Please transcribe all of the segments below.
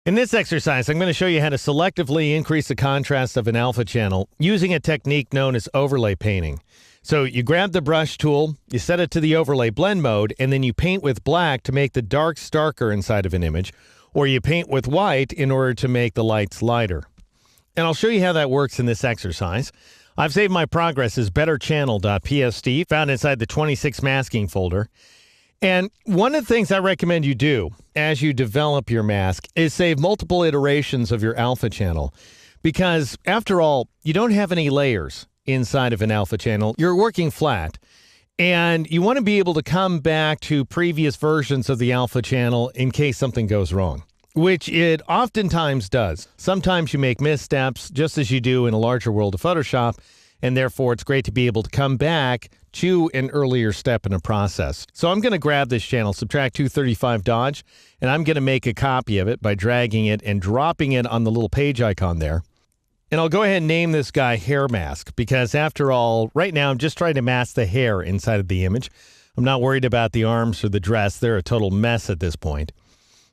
In this exercise, I'm going to show you how to selectively increase the contrast of an alpha channel using a technique known as overlay painting. So you grab the brush tool, you set it to the overlay blend mode, and then you paint with black to make the darks darker inside of an image, or you paint with white in order to make the lights lighter. And I'll show you how that works in this exercise. I've saved my progress as betterchannel.pst, found inside the 26 masking folder. And one of the things I recommend you do as you develop your mask is save multiple iterations of your alpha channel. Because after all, you don't have any layers inside of an alpha channel. You're working flat. And you want to be able to come back to previous versions of the alpha channel in case something goes wrong, which it oftentimes does. Sometimes you make missteps, just as you do in a larger world of Photoshop, and therefore it's great to be able to come back to an earlier step in a process. So I'm going to grab this channel, subtract 235 dodge, and I'm going to make a copy of it by dragging it and dropping it on the little page icon there. And I'll go ahead and name this guy hair mask, because after all, right now I'm just trying to mask the hair inside of the image. I'm not worried about the arms or the dress. They're a total mess at this point.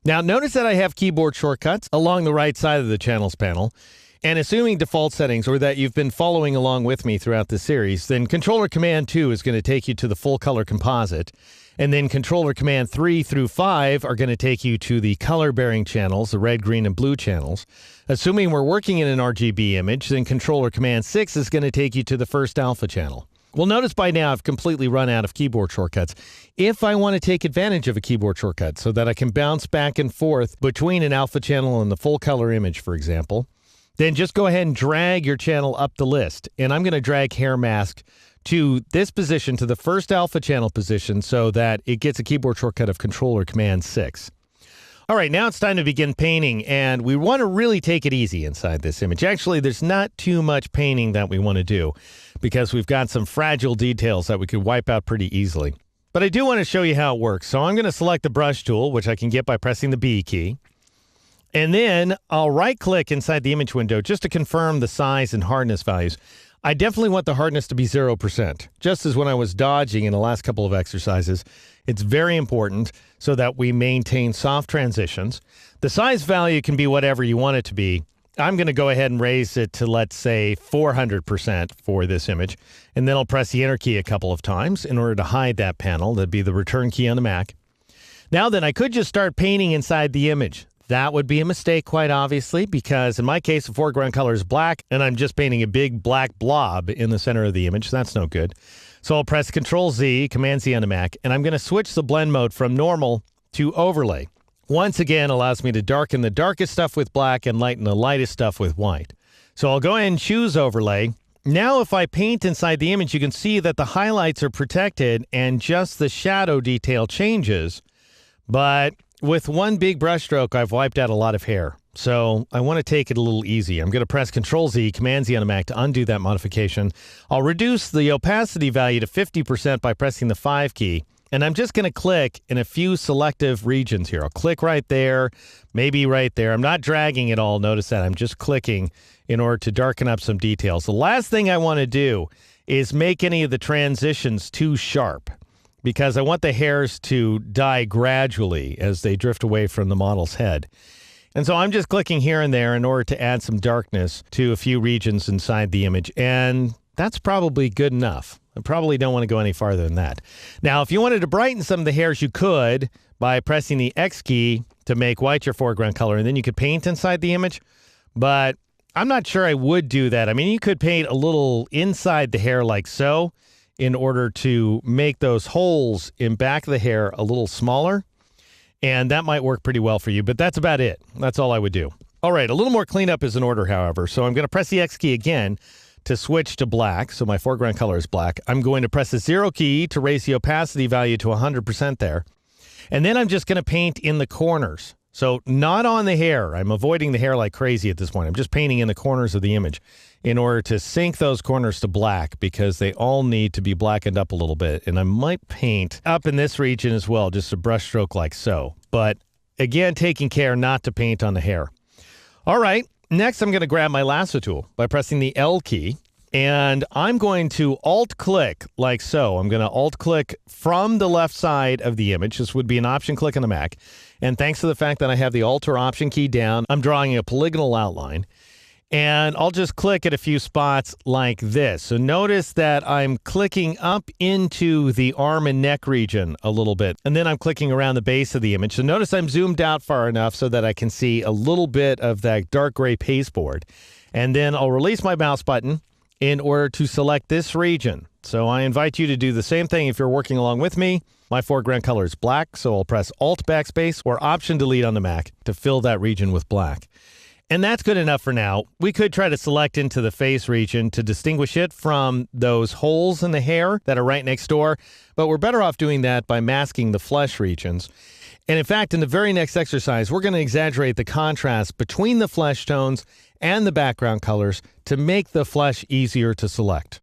Now notice that I have keyboard shortcuts along the right side of the channels panel. And assuming default settings, or that you've been following along with me throughout the series, then Controller Command 2 is going to take you to the full color composite. And then Controller Command 3 through 5 are going to take you to the color bearing channels, the red, green, and blue channels. Assuming we're working in an RGB image, then Controller Command 6 is going to take you to the first alpha channel. Well, notice by now I've completely run out of keyboard shortcuts. If I want to take advantage of a keyboard shortcut so that I can bounce back and forth between an alpha channel and the full color image, for example, then just go ahead and drag your channel up the list. And I'm going to drag hair mask to this position, to the first alpha channel position, so that it gets a keyboard shortcut of Controller Command 6. All right, now it's time to begin painting, and we want to really take it easy inside this image. Actually, there's not too much painting that we want to do, because we've got some fragile details that we could wipe out pretty easily. But I do want to show you how it works. So I'm going to select the brush tool, which I can get by pressing the B key. And then I'll right-click inside the image window just to confirm the size and hardness values. I definitely want the hardness to be 0%, just as when I was dodging in the last couple of exercises. It's very important so that we maintain soft transitions. The size value can be whatever you want it to be. I'm going to go ahead and raise it to, let's say, 400% for this image. And then I'll press the Enter key a couple of times in order to hide that panel. That'd be the Return key on the Mac. Now then, I could just start painting inside the image. That would be a mistake, quite obviously, because in my case, the foreground color is black, and I'm just painting a big black blob in the center of the image. That's no good. So I'll press Control-Z, Command-Z on the Mac, and I'm going to switch the blend mode from normal to overlay. Once again, allows me to darken the darkest stuff with black and lighten the lightest stuff with white. So I'll go ahead and choose overlay. Now, if I paint inside the image, you can see that the highlights are protected and just the shadow detail changes, but with one big brush stroke, I've wiped out a lot of hair. So I want to take it a little easy. I'm going to press Control-Z, Command-Z on the Mac to undo that modification. I'll reduce the opacity value to 50% by pressing the 5 key. And I'm just going to click in a few selective regions here. I'll click right there, maybe right there. I'm not dragging it all. Notice that I'm just clicking in order to darken up some details. The last thing I want to do is make any of the transitions too sharp, because I want the hairs to die gradually as they drift away from the model's head. And so I'm just clicking here and there in order to add some darkness to a few regions inside the image, and that's probably good enough. I probably don't want to go any farther than that. Now, if you wanted to brighten some of the hairs, you could by pressing the X key to make white your foreground color, and then you could paint inside the image, but I'm not sure I would do that. I mean, you could paint a little inside the hair like so, in order to make those holes in back of the hair a little smaller. And that might work pretty well for you, but that's about it. That's all I would do. All right, a little more cleanup is in order, however. So I'm going to press the X key again to switch to black. So my foreground color is black. I'm going to press the 0 key to raise the opacity value to 100% there. And then I'm just going to paint in the corners. So not on the hair. I'm avoiding the hair like crazy at this point. I'm just painting in the corners of the image in order to sink those corners to black, because they all need to be blackened up a little bit. And I might paint up in this region as well, just a brush stroke like so. But again, taking care not to paint on the hair. All right, next I'm going to grab my lasso tool by pressing the L key. And I'm going to alt-click like so. I'm going to alt-click from the left side of the image. This would be an option click on the Mac. And thanks to the fact that I have the Alt or Option key down, I'm drawing a polygonal outline. And I'll just click at a few spots like this. So notice that I'm clicking up into the arm and neck region a little bit. And then I'm clicking around the base of the image. So notice I'm zoomed out far enough so that I can see a little bit of that dark gray pasteboard. And then I'll release my mouse button in order to select this region. So I invite you to do the same thing if you're working along with me. My foreground color is black, so I'll press Alt Backspace or Option Delete on the Mac to fill that region with black. And that's good enough for now. We could try to select into the face region to distinguish it from those holes in the hair that are right next door, but we're better off doing that by masking the flesh regions. And in fact, in the very next exercise, we're going to exaggerate the contrast between the flesh tones and the background colors to make the flesh easier to select.